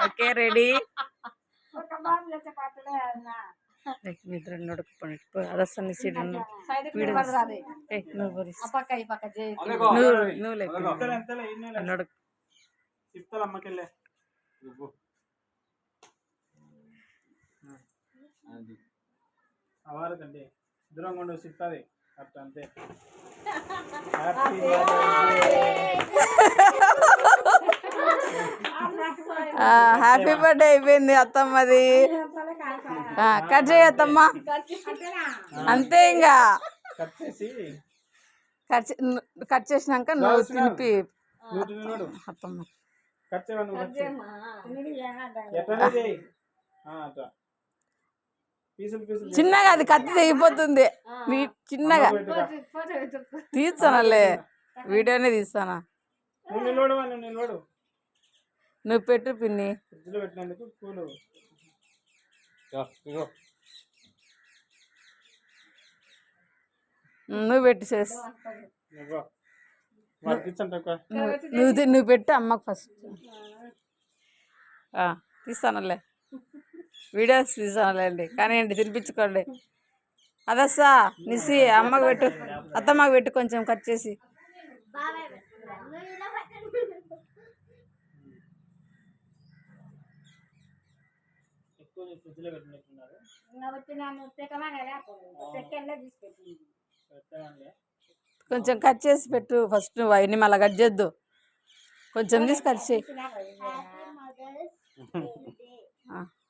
okay ready ನಿದ್ರೆ ನೋಡಕ್ಕೆ ಅದನ್ನ ಸೀಡ್ ನೋಡಕ್ అవారదండి దూరం కొండ సిక్తాది అట్ట అంతే హ్యాపీ బర్త్డే అయిపోయింది అత్తమ్మది కట్ చేయత్తమ్మ అంతే ఇంకా కట్ చేసినాక నువ్వు తినిపి అత్తమ్మ చిన్నగా అది కత్తి తెగిపోతుంది చిన్నగా తీస్తానలే వీడియోనే తీస్తానా నువ్వు పెట్టు పిన్ని నువ్వు పెట్టు చేసి నువ్వు పెట్టు అమ్మకు ఫస్ట్ తీస్తానులే వీడియోస్ తీసానులేండి కానీ ఏంటి తినిపించుకోండి అదస్సా నిసి అమ్మకు పెట్టు అత్తమ్మకు పెట్టు కొంచెం కట్ చేసి కొంచెం కట్ చేసి పెట్టు ఫస్ట్ నువ్వు అవన్నీ మళ్ళీ కట్ చేద్దు కొంచెం తీసి కట్ చేయి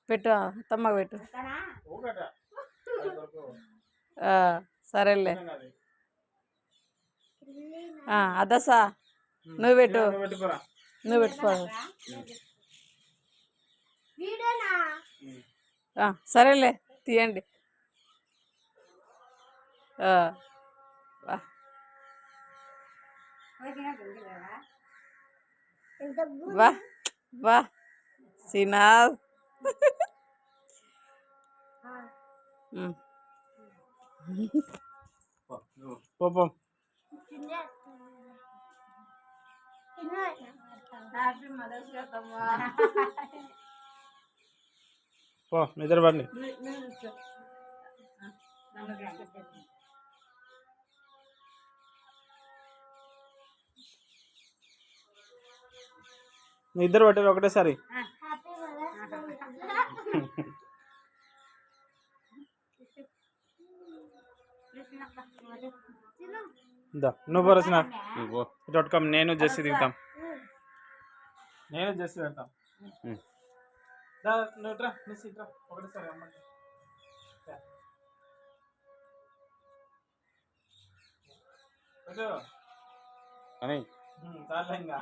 పెట్టు అత్తమ్మకు పెట్టు సరేలే అదసా నువ్వు పెట్టు నువ్వు పెట్టుకో సరేలే తీయండి వా వా శ్రీనాథ్ నిద్ర పడి మీ ఇద్దరు పట్టారు ఒకటేసారి నువ్వు పరచిన ఇటు నేను జెస్సీ దిగుతాం నేను జెస్సీ పెడతాం ఒకటేసారి అమ్మ అని ఇంకా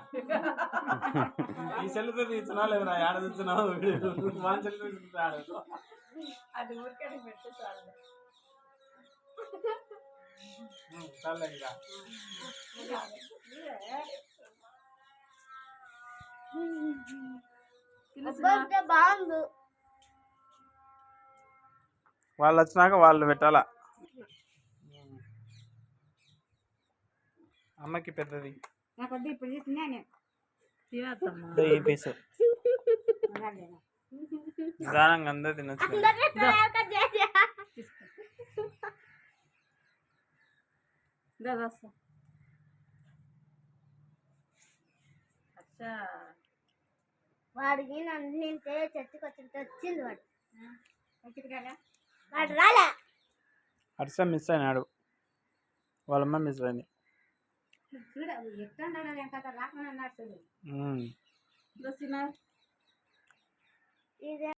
ఈ సెల్లుతో తీస్తున్నా లేదురా ఆడ తీస్తున్నావు మా సెల్లుతో తీస్తున్నా అది ఊరికే పెట్టు చాలు ఇంకా వాళ్ళు వచ్చినాక వాళ్ళు పెట్టాలా అమ్మకి పెద్దది ఈ పీసు నిదానంగా అందరూ తినచ్చు వాడికి నన్ను నేను చర్చకు వచ్చింది వాడు రాలే హర్ష మిస్ అయినాడు వాళ్ళమ్మ మిస్ అయింది ఇదే